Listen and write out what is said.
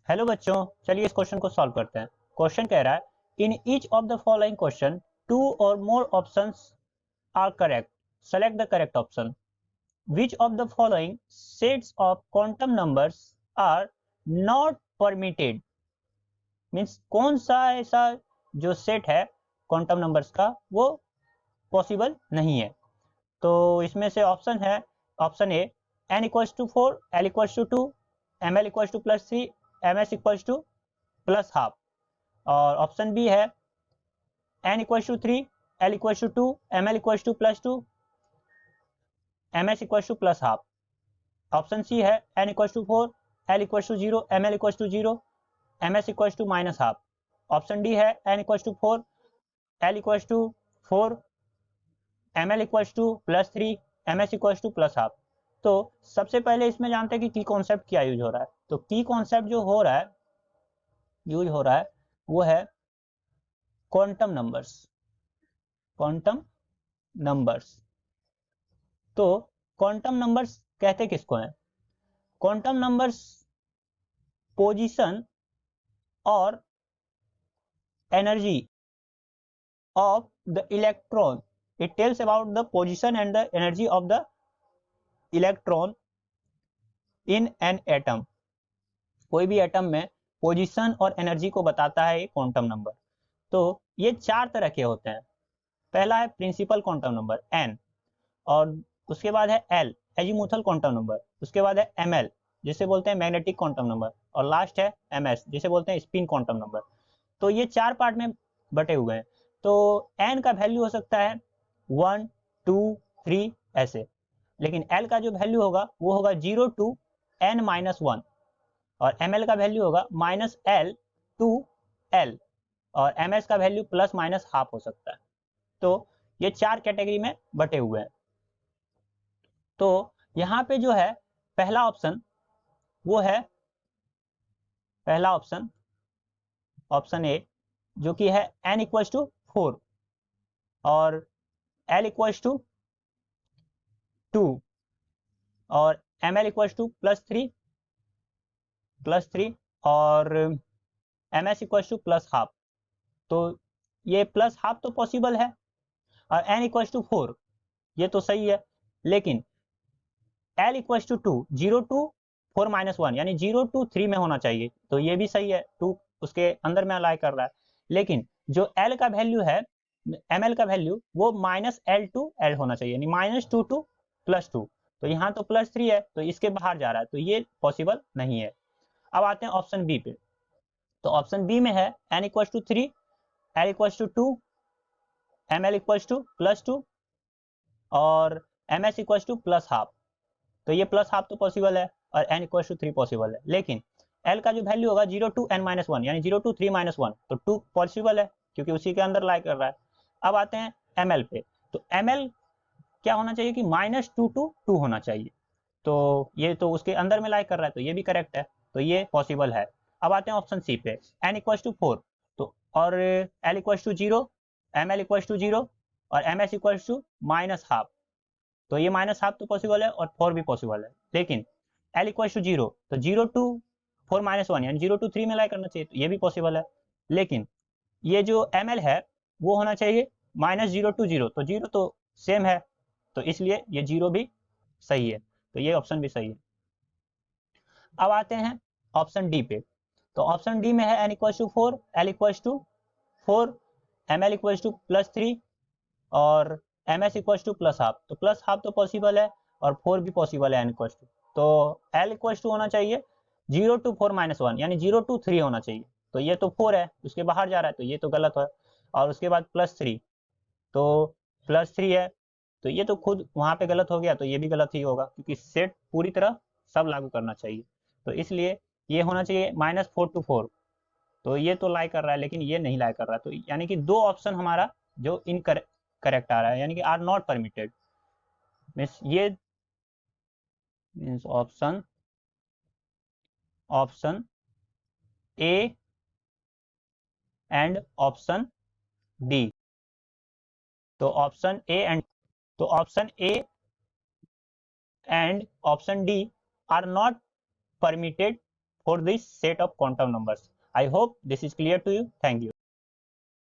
Hello बच्चों, चलिए इस क्वेश्चन को सॉल्व करते हैं। क्वेश्चन कह रहा है in each of the following question two or more options are correct, select the correct option. Which of the following sets of quantum numbers are not permitted, means कौन सा ऐसा जो सेट है क्वांटम नंबर्स का वो possible नहीं है। तो इसमें से ऑप्शन है, option A n equals to 4, l equals to 2, ml equals to +3, ms equals to +½ और ऑप्शन बी है n equals to 3, l equals to 2, ml equals to +2, ms equals to +½ option C है n equals to 4, l equals to 0, ml equals to 0, ms equals to -½ option D है n equals to 4, l equals to 4, ml equals to +3, ms equals to +½ तो सबसे पहले इसमें जानते हैं कि की कॉन्सेप्ट क्या यूज हो रहा है। तो की कॉन्सेप्ट जो हो रहा है यूज हो रहा है वो है क्वांटम नंबर्स। क्वांटम नंबर्स, तो क्वांटम नंबर्स कहते किसको हैं? क्वांटम नंबर्स पोजीशन और energy of the electron, it tells about the position and the energy of the electron in an atom. कोई भी एटम में पोजीशन और एनर्जी को बताता है ये क्वांटम नंबर। तो ये 4 तरह के होते हैं। पहला है प्रिंसिपल क्वांटम नंबर n, और उसके बाद है l एजीमुथल क्वांटम नंबर, उसके बाद है ml जिसे बोलते हैं मैग्नेटिक क्वांटम नंबर, और लास्ट है ms जिसे बोलते हैं स्पिन क्वांटम नंबर। तो ये 4 पार्ट में बटे हुए हैं। तो n का वैल्यू हो सकता है 1, 2, 3 ऐसे, लेकिन l का जो वैल्यू होगा वो होगा 0 to n-1 और ml का वैल्यू होगा -l to l और ms का वैल्यू ±½ हो सकता है। तो ये 4 कैटेगरी में बटे हुए हैं। तो यहाँ पे जो है पहला ऑप्शन वो है, पहला ऑप्शन ऑप्शन ए जो कि है n इक्वल्स टू 4 और l इक्वल्स टू 2 और ml इक्वल्स टू +3 और ms इक्वल्स टू +½ तो ये +½ तो पॉसिबल है और n इक्वल्स टू 4 ये तो सही है, लेकिन l इक्वल्स टू 2, 0 to 4-1 यानी 0 to 3 में होना चाहिए, तो ये भी सही है, 2 उसके अंदर में अलाइ कर रहा है। लेकिन जो l का वैल्यू है, ml का वैल्यू वो -l to l होना चाहिए, यानी -2 to +2, तो यहाँ तो +3 है तो इसके बाहर जा रहा है, तो ये पॉसिबल नहीं है। अब आते हैं ऑप्शन बी पे। तो ऑप्शन बी में है n equals to 3, l equals to 2, ml equals to +2 और ms इक्वल्स टू +½ तो ये +½ तो पॉसिबल है और n इक्वल्स टू 3 पॉसिबल है, लेकिन l का जो वैल्यू होगा 0 to n-1 यानी 0 to 3-1 तो 2 पॉसिबल है क्योंकि उसी के अंदर लाई कर रहा है। अब आते हैं ml पे। तो ml क्या होना चाहिए कि -2 to 2 होना चाहिए, तो ये तो उसके अंदर में लाई कर रहा है, तो ये भी करेक्ट है, तो ये पॉसिबल है। अब आते हैं ऑप्शन सी पे, n इक्वल्स टू 4 तो और l equals to 0, ml equals to 0 और ms इक्वल्स टू -½ तो ये -½ तो पॉसिबल है और 4 भी पॉसिबल है, लेकिन l इक्वल्स टू 0 तो 0 to 4-1 यानी 0 to 3 में लाई करना चाहिए, तो ये भी पॉसिबल है। लेकिन ये जो ml है वो होना चाहिए -0 to 0 तो 0 तो सेम है, तो इसलिए ये 0 भी सही है, तो ये ऑप्शन भी सही है। अब आते हैं ऑप्शन डी पे। तो ऑप्शन डी में है n equals to 4, l equals to 4, ml equals to +3 और ms इक्वल्स टू +½ तो +½ तो पॉसिबल है और 4 भी पॉसिबल है n इक्वल्स टू, तो l इक्वल्स टू होना चाहिए 0 to 4-1 यानी 0 to 3 होना चाहिए, तो ये तो 4 है उसके बाहर जा रहा है, तो ये तो गलत है। और उसके बाद +3 तो +3 है, तो ये तो खुद वहाँ पे गलत हो गया, तो ये भी गलत ही होगा क्योंकि सेट पूरी तरह सब लागू करना चाहिए, तो इसलिए ये होना चाहिए -4 to 4 तो ये तो लाई कर रहा है लेकिन ये नहीं लाई कर रहा है, तो यानी कि 2 ऑप्शन हमारा जो करेक्ट आ रहा है, यानी कि आर नॉट परमिटेड, मीन्स ये means option A and option D. तो option A and option D are not permitted for this set of quantum numbers. I hope this is clear to you. Thank you.